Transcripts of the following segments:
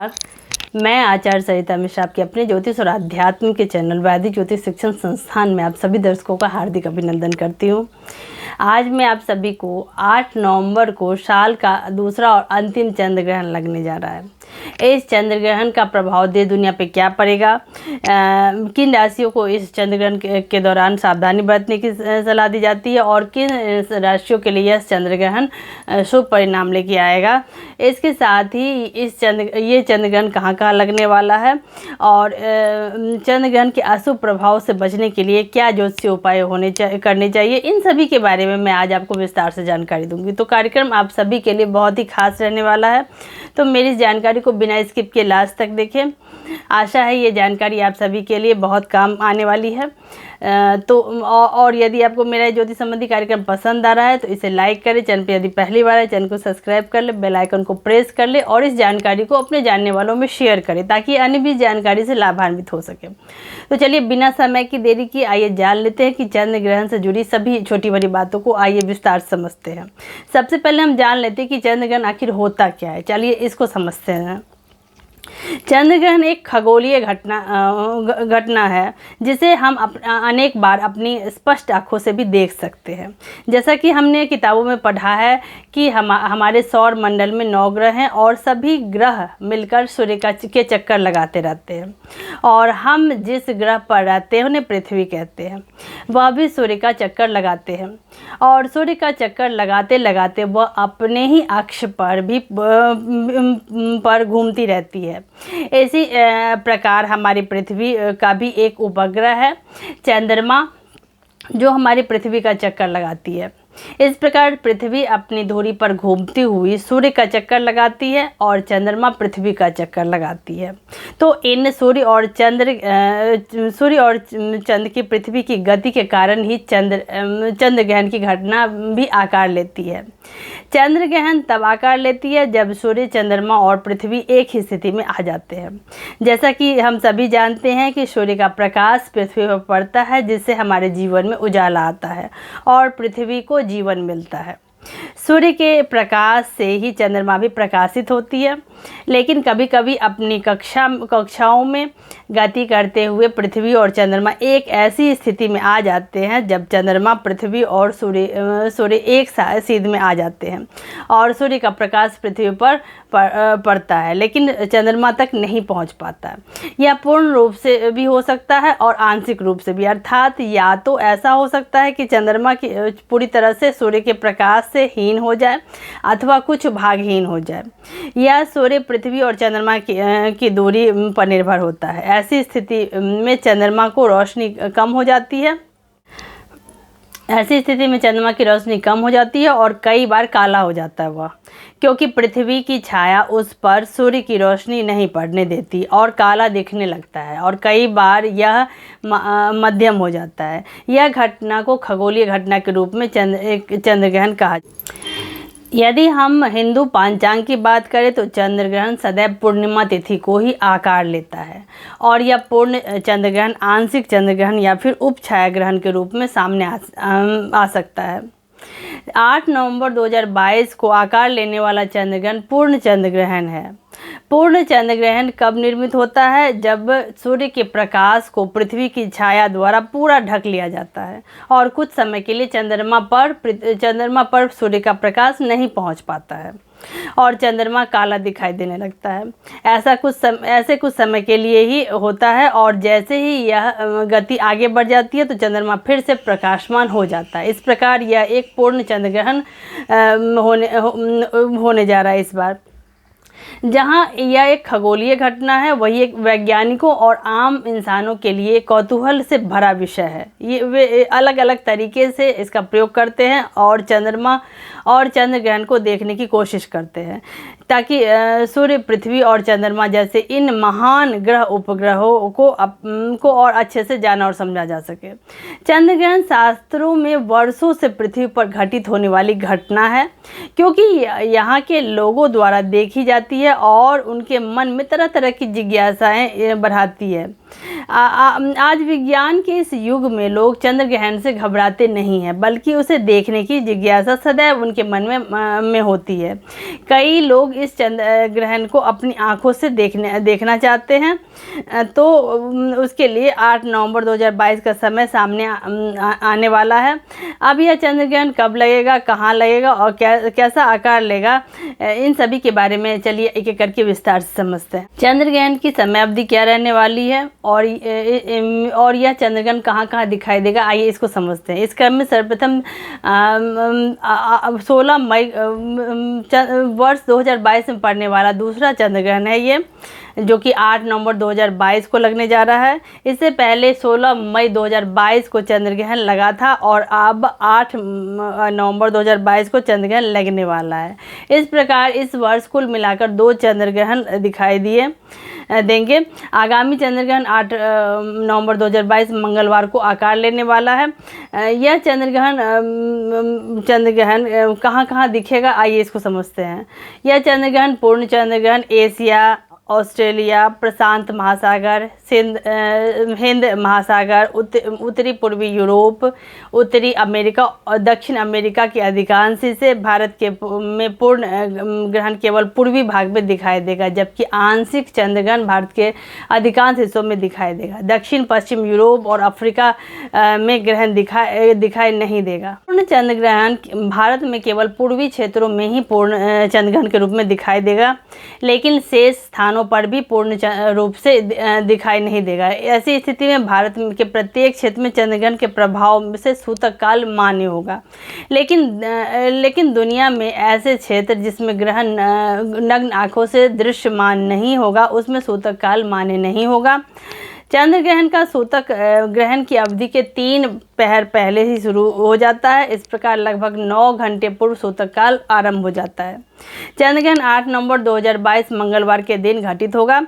मैं आचार्य सरिता मिश्रा आपके अपने ज्योतिष और आध्यात्म के चैनल वैदिक ज्योतिष शिक्षण संस्थान में आप सभी दर्शकों का हार्दिक अभिनंदन करती हूँ। आज मैं आप सभी को 8 नवंबर को साल का दूसरा और अंतिम चंद्र ग्रहण लगने जा रहा है। इस चंद्र ग्रहण का प्रभाव देश दुनिया पे क्या पड़ेगा, किन राशियों को इस चंद्र ग्रहण के दौरान सावधानी बरतने की सलाह दी जाती है और किन राशियों के लिए यह चंद्र ग्रहण शुभ परिणाम लेके आएगा। इसके साथ ही ये चंद्र ग्रहण कहाँ कहाँ लगने वाला है और चंद्र ग्रहण के अशुभ प्रभाव से बचने के लिए क्या ज्योतिषीय उपाय करने चाहिए, इन सभी के बारे में मैं आज आपको विस्तार से जानकारी दूंगी। तो कार्यक्रम आप सभी के लिए बहुत ही खास रहने वाला है, तो मेरी इस जानकारी को बिना स्किप किए लास्ट तक देखें। आशा है ये जानकारी आप सभी के लिए बहुत काम आने वाली है। और यदि आपको मेरा ज्योतिष संबंधी कार्यक्रम पसंद आ रहा है तो इसे लाइक करें, चैनल पर यदि पहली बार है चैनल को सब्सक्राइब कर ले, बेल आइकन को प्रेस कर ले और इस जानकारी को अपने जानने वालों में शेयर करें ताकि अन्य भी जानकारी से लाभान्वित हो सके। तो चलिए बिना समय की देरी की आइए जान लेते हैं कि चंद्र ग्रहण से जुड़ी सभी छोटी बड़ी बातों को आइए विस्तार से समझते हैं। सबसे पहले हम जान लेते हैं कि चंद्र ग्रहण आखिर होता क्या है। चलिए इसको समझते हैं। चंद्र ग्रहण एक खगोलीय घटना है जिसे हम अनेक बार अपनी स्पष्ट आँखों से भी देख सकते हैं। जैसा कि हमने किताबों में पढ़ा है कि हमारे सौर मंडल में 9 ग्रह हैं और सभी ग्रह मिलकर सूर्य के चक्कर लगाते रहते हैं और हम जिस ग्रह पर रहते हैं उन्हें पृथ्वी कहते हैं। वह भी सूर्य का चक्कर लगाते हैं और सूर्य का चक्कर लगाते लगाते वह अपने ही अक्ष पर घूमती रहती है। इसी प्रकार हमारी पृथ्वी का भी एक उपग्रह है चंद्रमा, जो हमारी पृथ्वी का चक्कर लगाती है। इस प्रकार पृथ्वी अपनी धुरी पर घूमती हुई सूर्य का चक्कर लगाती है और चंद्रमा पृथ्वी का चक्कर लगाती है। तो इन सूर्य और चंद्र की पृथ्वी की गति के कारण ही चंद्र ग्रहण की घटना भी आकार लेती है। चंद्र ग्रहण तब आकार लेती है जब सूर्य, चंद्रमा और पृथ्वी एक ही स्थिति में आ जाते हैं। जैसा कि हम सभी जानते हैं कि सूर्य का प्रकाश पृथ्वी पर पड़ता है जिससे हमारे जीवन में उजाला आता है और पृथ्वी को जीवन मिलता है। सूर्य के प्रकाश से ही चंद्रमा भी प्रकाशित होती है, लेकिन कभी कभी अपनी कक्षाओं में गति करते हुए पृथ्वी और चंद्रमा एक ऐसी स्थिति में आ जाते हैं जब चंद्रमा, पृथ्वी और सूर्य एक सीध में आ जाते हैं और सूर्य का प्रकाश पृथ्वी पर पड़ता है लेकिन चंद्रमा तक नहीं पहुंच पाता। यह पूर्ण रूप से भी हो सकता है और आंशिक रूप से भी, अर्थात या तो ऐसा हो सकता है कि चंद्रमा की पूरी तरह से सूर्य के प्रकाश से हीन हो जाए अथवा कुछ भागहीन हो जाए। यह सूर्य, पृथ्वी और चंद्रमा की दूरी पर निर्भर होता है। ऐसी स्थिति में चंद्रमा को रोशनी कम हो जाती है। ऐसी स्थिति में चंद्रमा की रोशनी कम हो जाती है और कई बार काला हो जाता है वह, क्योंकि पृथ्वी की छाया उस पर सूर्य की रोशनी नहीं पड़ने देती और काला दिखने लगता है और कई बार यह मध्यम हो जाता है। यह घटना को खगोलीय घटना के रूप में चंद्र ग्रहण कहा। यदि हम हिंदू पंचांग की बात करें तो चंद्र ग्रहण सदैव पूर्णिमा तिथि को ही आकार लेता है और यह पूर्ण चंद्र ग्रहण, आंशिक चंद्र ग्रहण या फिर उप छाया ग्रहण के रूप में सामने आ सकता है। 8 नवंबर 2022 को आकार लेने वाला चंद्र ग्रहण पूर्ण चंद्र ग्रहण है। पूर्ण चंद्र ग्रहण कब निर्मित होता है? जब सूर्य के प्रकाश को पृथ्वी की छाया द्वारा पूरा ढक लिया जाता है और कुछ समय के लिए चंद्रमा पर सूर्य का प्रकाश नहीं पहुंच पाता है और चंद्रमा काला दिखाई देने लगता है। ऐसे कुछ समय के लिए ही होता है और जैसे ही यह गति आगे बढ़ जाती है तो चंद्रमा फिर से प्रकाशमान हो जाता है। इस प्रकार यह एक पूर्ण चंद्र ग्रहण होने जा रहा है इस बार। जहाँ यह एक खगोलीय घटना है, वही एक वैज्ञानिकों और आम इंसानों के लिए कौतूहल से भरा विषय है। वे अलग अलग तरीके से इसका प्रयोग करते हैं और चंद्रमा और चंद्र ग्रहण को देखने की कोशिश करते हैं ताकि सूर्य, पृथ्वी और चंद्रमा जैसे इन महान ग्रह उपग्रहों को और अच्छे से जाना और समझा जा सके। चंद्र ग्रहण शास्त्रों में वर्षों से पृथ्वी पर घटित होने वाली घटना है, क्योंकि यहाँ के लोगों द्वारा देखी जाती है और उनके मन में तरह तरह की जिज्ञासाएं बढ़ाती है। आज विज्ञान के इस युग में लोग चंद्र ग्रहण से घबराते नहीं हैं, बल्कि उसे देखने की जिज्ञासा सदैव उनके मन में होती है। कई लोग इस चंद्र ग्रहण को अपनी आंखों से देखना चाहते हैं, तो उसके लिए 8 नवंबर 2022 का समय सामने आने वाला है। अब यह चंद्र ग्रहण कब लगेगा, कहाँ लगेगा और कैसा आकार लेगा, इन सभी के बारे में चलिए एक एक करके विस्तार से समझते हैं। चंद्र ग्रहण की समय अवधि क्या रहने वाली है और यह चंद्र ग्रहण कहाँ कहाँ दिखाई देगा, आइए इसको समझते हैं। इस क्रम में सर्वप्रथम 16 मई वर्ष 2022 में पड़ने वाला दूसरा चंद्र ग्रहण है ये, जो कि 8 नवंबर 2022 को लगने जा रहा है। इससे पहले 16 मई 2022 को चंद्र ग्रहण लगा था और अब 8 नवंबर 2022 को चंद्र ग्रहण लगने वाला है। इस प्रकार इस वर्ष कुल मिलाकर 2 चंद्र ग्रहण दिखाई देंगे। आगामी चंद्र ग्रहण 8 नवंबर 2022 मंगलवार को आकार लेने वाला है। यह चंद्र ग्रहण कहाँ कहाँ दिखेगा, आइए इसको समझते हैं। यह चंद्र ग्रहण पूर्ण चंद्र ग्रहण एशिया, ऑस्ट्रेलिया, प्रशांत महासागर, हिंद महासागर, उत्तरी पूर्वी यूरोप, उत्तरी अमेरिका और दक्षिण अमेरिका के अधिकांश हिस्से, भारत में पूर्ण ग्रहण केवल पूर्वी भाग में दिखाई देगा, जबकि आंशिक चंद्र ग्रहण भारत के अधिकांश हिस्सों में दिखाई देगा। दक्षिण पश्चिम यूरोप और अफ्रीका में ग्रहण दिखाई नहीं देगा। पूर्ण चंद्र ग्रहण भारत में केवल पूर्वी क्षेत्रों में ही पूर्ण चंद्र ग्रहण के रूप में दिखाई देगा, लेकिन शेष स्थानों पर भी पूर्ण रूप से दिखाई नहीं देगा। ऐसी स्थिति में भारत के प्रत्येक क्षेत्र में चंद्र ग्रहण के प्रभाव से सूतक काल मान्य होगा, लेकिन दुनिया में ऐसे क्षेत्र जिसमें ग्रहण नग्न आंखों से दृश्यमान नहीं होगा, उसमें सूतक काल मान्य नहीं होगा। चंद्र ग्रहण का सूतक ग्रहण की अवधि के 3 पहर पहले ही शुरू हो जाता है। इस प्रकार लगभग 9 घंटे पूर्व सूतक काल आरंभ हो जाता है। चंद्र ग्रहण 8 नवंबर 2022 मंगलवार के दिन घटित होगा।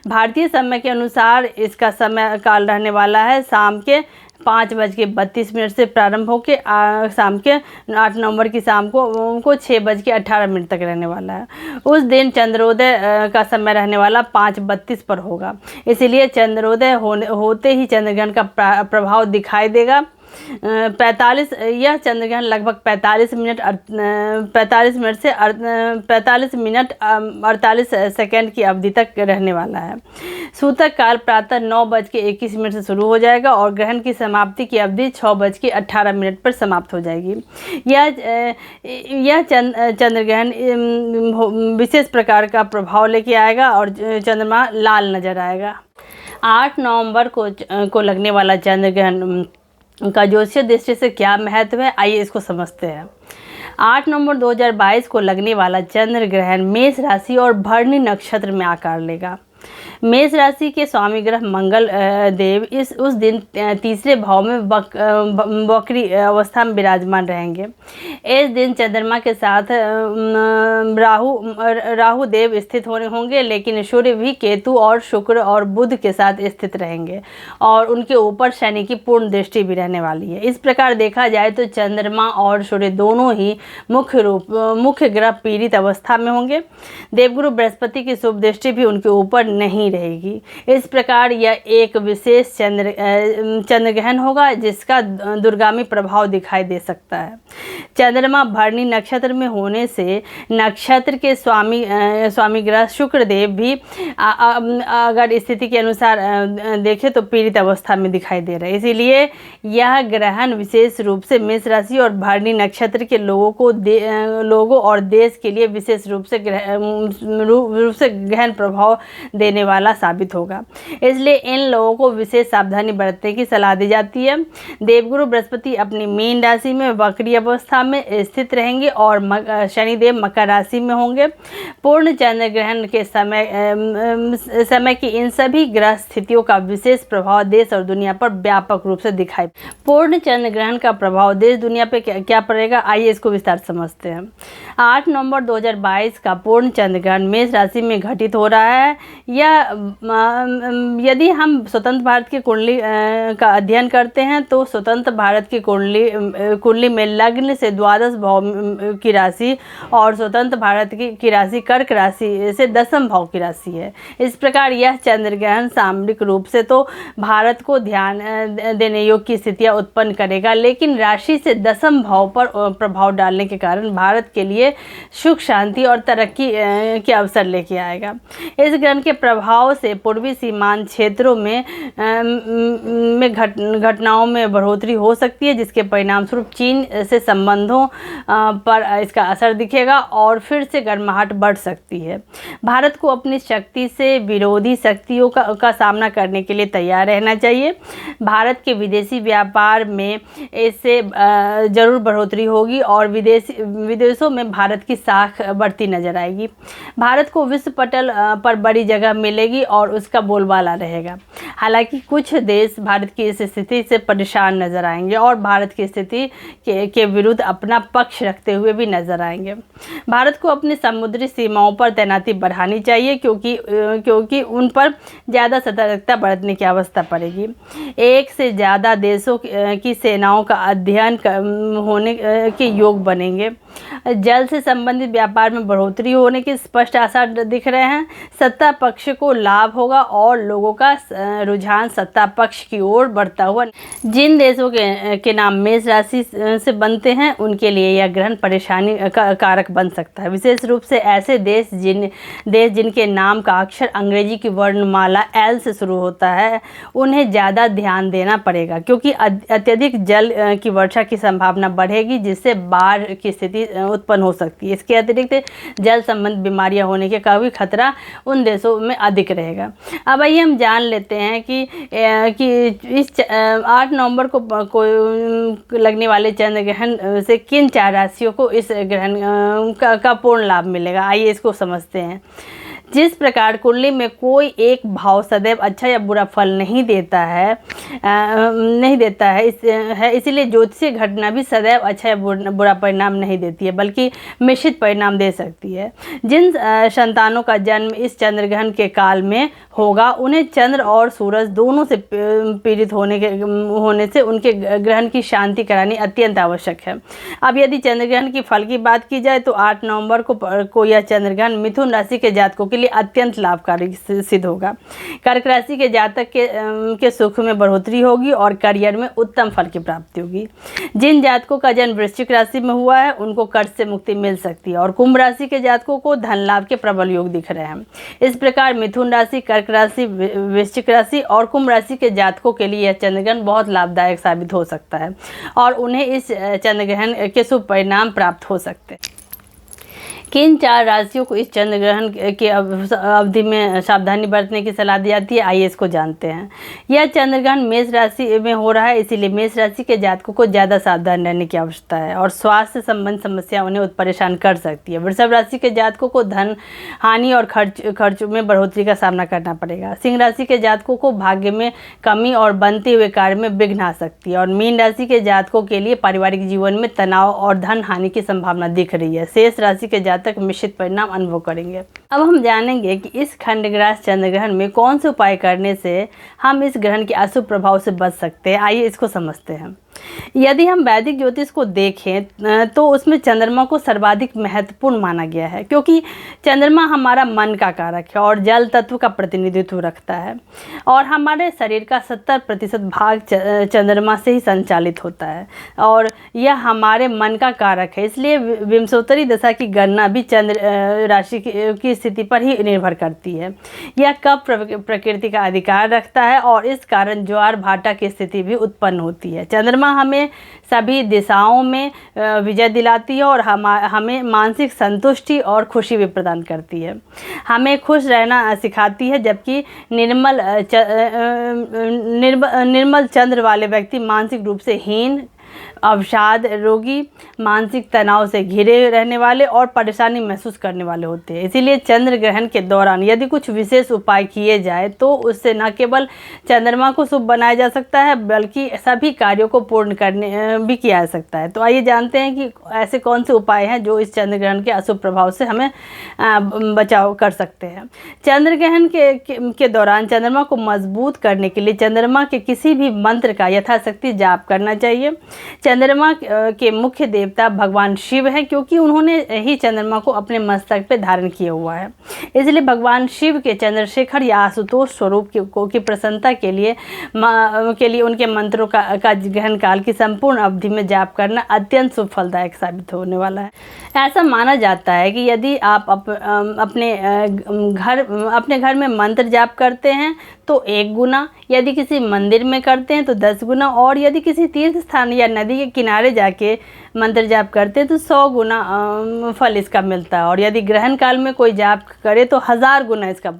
भारतीय समय के अनुसार इसका समय काल रहने वाला है शाम के 5:32 से प्रारंभ होकर शाम के 8 नवंबर की शाम को 6:18 तक रहने वाला है। उस दिन चंद्रोदय का समय रहने वाला 5:32 पर होगा, इसलिए चंद्रोदय होते ही चंद्र ग्रहण का प्रभाव दिखाई देगा। यह चंद्र ग्रहण लगभग 45 मिनट से 48 सेकंड की अवधि तक रहने वाला है। सूतक काल प्रातः 9:21 से शुरू हो जाएगा और ग्रहण की समाप्ति की अवधि 6:18 पर समाप्त हो जाएगी। यह चंद्र ग्रहण विशेष प्रकार का प्रभाव लेके आएगा और चंद्रमा लाल नजर आएगा। 8 नवंबर को लगने वाला चंद्र ग्रहण का ज्योतिषीय दृष्टि से क्या महत्व है, आइए इसको समझते हैं। 8 नवंबर 2022 को लगने वाला चंद्र ग्रहण मेष राशि और भरणी नक्षत्र में आकार लेगा। मेष राशि के स्वामी ग्रह मंगल देव उस दिन तीसरे भाव में वक्री अवस्था में विराजमान रहेंगे। इस दिन चंद्रमा के साथ राहु देव स्थित होंगे, लेकिन सूर्य भी केतु और शुक्र और बुध के साथ स्थित रहेंगे और उनके ऊपर शनि की पूर्ण दृष्टि भी रहने वाली है। इस प्रकार देखा जाए तो चंद्रमा और सूर्य दोनों ही मुख्य ग्रह पीड़ित अवस्था में होंगे। देवगुरु बृहस्पति की शुभ दृष्टि भी उनके ऊपर नहीं रहेगी। इस प्रकार यह एक विशेष चंद्र ग्रहण होगा जिसका दूरगामी प्रभाव दिखाई दे सकता है। चंद्रमा भरणी नक्षत्र में होने से नक्षत्र के स्वामी ग्रह शुक्र देव भी अगर स्थिति के अनुसार देखें तो पीड़ित अवस्था में दिखाई दे रहा है। इसीलिए यह ग्रहण विशेष रूप से मेष राशि और भरणी नक्षत्र के लोगों और देश के लिए विशेष रूप से गहन प्रभाव देने वाला साबित होगा। इसलिए इन लोगों को विशेष सावधानी बरतने की सलाह दी जाती है। देवगुरु बृहस्पति अपनी मीन राशि में वक्री अवस्था में स्थित रहेंगे और शनिदेव मकर राशि में होंगे। पूर्ण चंद्र ग्रहण के समय की इन सभी ग्रह स्थितियों का विशेष प्रभाव देश और दुनिया पर व्यापक रूप से दिखाई। पूर्ण चंद्र ग्रहण का प्रभाव देश दुनिया पे क्या पड़ेगा, आइए इसको विस्तार से समझते हैं। 8 नवंबर 2022 का पूर्ण चंद्र ग्रहण मेष राशि में घटित हो रहा है। यदि हम स्वतंत्र भारत की कुंडली का अध्ययन करते हैं तो स्वतंत्र भारत की कुंडली में लग्न से द्वादश भाव की राशि और स्वतंत्र भारत की राशि कर्क राशि से दसम भाव की राशि है। इस प्रकार यह चंद्र ग्रहण सामरिक रूप से तो भारत को ध्यान देने योग्य की स्थितियाँ उत्पन्न करेगा, लेकिन राशि से दसम भाव पर प्रभाव डालने के कारण भारत के लिए सुख शांति और तरक्की के अवसर लेके आएगा। इस ग्रहण के प्रभाव से पूर्वी सीमांत क्षेत्रों में घटनाओं में बढ़ोतरी हो सकती है, जिसके परिणाम स्वरूप चीन से संबंधों पर इसका असर दिखेगा और फिर से गर्माहट बढ़ सकती है। भारत को अपनी शक्ति से विरोधी शक्तियों का सामना करने के लिए तैयार रहना चाहिए। भारत के विदेशी व्यापार में इससे जरूर बढ़ोतरी होगी और विदेशों में भारत की साख बढ़ती नजर आएगी। भारत को विश्व पटल पर बड़ी जगह मिलेगी और उसका बोलबाला रहेगा। हालांकि कुछ देश भारत की इस स्थिति से परेशान नजर आएंगे और भारत की स्थिति के विरुद्ध अपना पक्ष रखते हुए भी नजर आएंगे। भारत को अपनी समुद्री सीमाओं पर तैनाती बढ़ानी चाहिए क्योंकि उन पर ज़्यादा सतर्कता बरतने की आवश्यकता पड़ेगी। एक से ज़्यादा देशों की सेनाओं का अध्ययन होने के योग बनेंगे। जल से संबंधित व्यापार में बढ़ोतरी होने के स्पष्ट आसार दिख रहे हैं। सत्ता पक्ष को लाभ होगा और लोगों का रुझान सत्ता पक्ष की ओर बढ़ता हुआ। जिन देशों के नाम मेष राशि से बनते हैं उनके लिए यह ग्रहण परेशानी का कारक बन सकता है। विशेष रूप से ऐसे देश जिनके नाम का अक्षर अंग्रेजी की वर्णमाला एल से शुरू होता है, उन्हें ज़्यादा ध्यान देना पड़ेगा क्योंकि अत्यधिक जल की वर्षा की संभावना बढ़ेगी, जिससे बाढ़ की स्थिति उत्पन्न हो सकती है। इसके अतिरिक्त जल संबंधी बीमारियां होने का भी खतरा उन देशों में अधिक रहेगा। अब आइए हम जान लेते हैं कि इस 8 नवंबर को लगने वाले चंद्र ग्रहण से किन 4 राशियों को इस ग्रहण का पूर्ण लाभ मिलेगा। आइए इसको समझते हैं। जिस प्रकार कुंडली में कोई एक भाव सदैव अच्छा या बुरा फल नहीं देता है, इसीलिए ज्योतिषीय घटना भी सदैव अच्छा या बुरा परिणाम नहीं देती है, बल्कि मिश्रित परिणाम दे सकती है। जिन संतानों का जन्म इस चंद्र ग्रहण के काल में होगा, उन्हें चंद्र और सूरज दोनों से पीड़ित होने से उनके ग्रहण की शांति करानी अत्यंत आवश्यक है। अब यदि चंद्र ग्रहण की फल की बात की जाए तो 8 नवंबर को यह चंद्र ग्रहण मिथुन राशि के जातकों के लिए अत्यंत लाभकारी सिद्ध होगा। कर्क राशि के जातक के सुख में बढ़ोतरी होगी और करियर में उत्तम फल की प्राप्ति होगी। जिन जातकों का जन्म वृश्चिक राशि में हुआ है उनको कर्ज से मुक्ति मिल सकती है और कुंभ राशि के जातकों को धन लाभ के प्रबल योग दिख रहे हैं। इस प्रकार मिथुन राशि, कर्क राशि, वृश्चिक राशि और कुंभ राशि के जातकों के लिए यह चंद्र ग्रहण बहुत लाभदायक साबित हो सकता है और उन्हें इस चंद्र ग्रहण के शुभ परिणाम प्राप्त हो सकते हैं। किन 4 राशियों को इस चंद्र ग्रहण के अवधि में सावधानी बरतने की सलाह दी जाती है, आइए इसको जानते हैं। यह चंद्र ग्रहण मेष राशि में हो रहा है, इसीलिए मेष राशि के जातकों को ज़्यादा सावधान रहने की आवश्यकता है और स्वास्थ्य संबंधी समस्या उन्हें परेशान कर सकती है। वृषभ राशि के जातकों को धन हानि और खर्च में बढ़ोतरी का सामना करना पड़ेगा। सिंह राशि के जातकों को भाग्य में कमी और बनते हुए कार्य में विघ्न आ सकती है और मीन राशि के जातकों के लिए पारिवारिक जीवन में तनाव और धन हानि की संभावना दिख रही है। शेष राशि के तक मिश्रित परिणाम अनुभव करेंगे। अब हम जानेंगे कि इस खंडग्रास चंद्र ग्रहण में कौन से उपाय करने से हम इस ग्रहण के अशुभ प्रभाव से बच सकते हैं। आइए इसको समझते हैं। यदि हम वैदिक ज्योतिष को देखें तो उसमें चंद्रमा को सर्वाधिक महत्वपूर्ण माना गया है क्योंकि चंद्रमा हमारा मन का कारक है और जल तत्व का प्रतिनिधित्व रखता है और हमारे शरीर का 70% भाग चंद्रमा से ही संचालित होता है और यह हमारे मन का कारक है। इसलिए विंशोत्तरी दशा की गणना भी चंद्र राशि की स्थिति पर ही निर्भर करती है। यह कब प्रकृति का अधिकार रखता है और इस कारण ज्वार भाटा की स्थिति भी उत्पन्न होती है। चंद्रमा हमें सभी दिशाओं में विजय दिलाती है और हमें मानसिक संतुष्टि और खुशी भी प्रदान करती है। हमें खुश रहना सिखाती है, जबकि निर्मल चंद्र वाले व्यक्ति मानसिक रूप से हीन, अवसाद रोगी, मानसिक तनाव से घिरे रहने वाले और परेशानी महसूस करने वाले होते हैं। इसीलिए चंद्र ग्रहण के दौरान यदि कुछ विशेष उपाय किए जाए तो उससे न केवल चंद्रमा को शुभ बनाया जा सकता है बल्कि सभी कार्यों को पूर्ण करने भी किया जा सकता है। तो आइए जानते हैं कि ऐसे कौन से उपाय हैं जो इस चंद्र ग्रहण के अशुभ प्रभाव से हमें बचाव कर सकते हैं। चंद्र ग्रहण के दौरान चंद्रमा को मजबूत करने के लिए चंद्रमा के किसी भी मंत्र का यथाशक्ति जाप करना चाहिए। चंद्रमा के मुख्य देवता भगवान शिव हैं, क्योंकि उन्होंने ही चंद्रमा को अपने मस्तक पे धारण किया हुआ है। इसलिए भगवान शिव के चंद्रशेखर या आशुतोष स्वरूप की प्रसन्नता के लिए उनके मंत्रों का ग्रहण काल की संपूर्ण अवधि में जाप करना अत्यंत शुभ फलदायक साबित होने वाला है। ऐसा माना जाता है कि यदि आप अपने घर में मंत्र जाप करते हैं तो 1 गुना, यदि किसी मंदिर में करते हैं तो 10 गुना, और यदि किसी तीर्थ स्थान या नदी के किनारे जाके मंत्र जाप करते हैं तो 100 गुना फल इसका मिलता है। और यदि ग्रहण काल में कोई जाप करे तो 1000 गुना इसका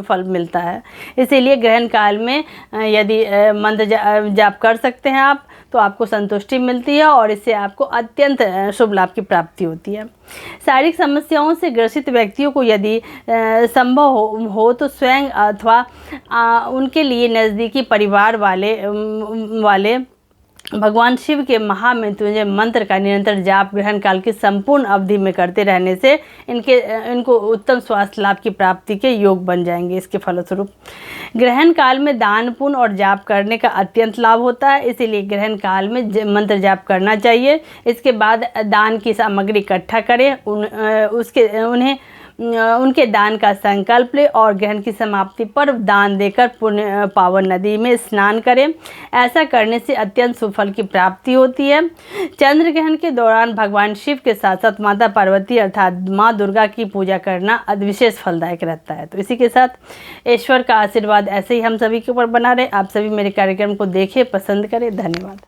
फल मिलता है। इसीलिए ग्रहण काल में यदि मंत्र जाप कर सकते हैं आप तो आपको संतुष्टि मिलती है और इससे आपको अत्यंत शुभ लाभ की प्राप्ति होती है। शारीरिक समस्याओं से ग्रसित व्यक्तियों को यदि संभव हो तो स्वयं अथवा उनके लिए नज़दीकी परिवार वाले भगवान शिव के महामृत्युंजय मंत्र का निरंतर जाप ग्रहण काल की संपूर्ण अवधि में करते रहने से इनको उत्तम स्वास्थ्य लाभ की प्राप्ति के योग बन जाएंगे। इसके फलस्वरूप ग्रहण काल में दान पुण्य और जाप करने का अत्यंत लाभ होता है। इसीलिए ग्रहण काल में मंत्र जाप करना चाहिए। इसके बाद दान की सामग्री इकट्ठा करें, उनके दान का संकल्प लें और ग्रहण की समाप्ति पर दान देकर पुण्य पावन नदी में स्नान करें। ऐसा करने से अत्यंत सुफल की प्राप्ति होती है। चंद्र ग्रहण के दौरान भगवान शिव के साथ साथ माता पार्वती अर्थात माँ दुर्गा की पूजा करना विशेष फलदायक रहता है। तो इसी के साथ ईश्वर का आशीर्वाद ऐसे ही हम सभी के ऊपर बना रहे। आप सभी मेरे कार्यक्रम को देखें, पसंद करें। धन्यवाद।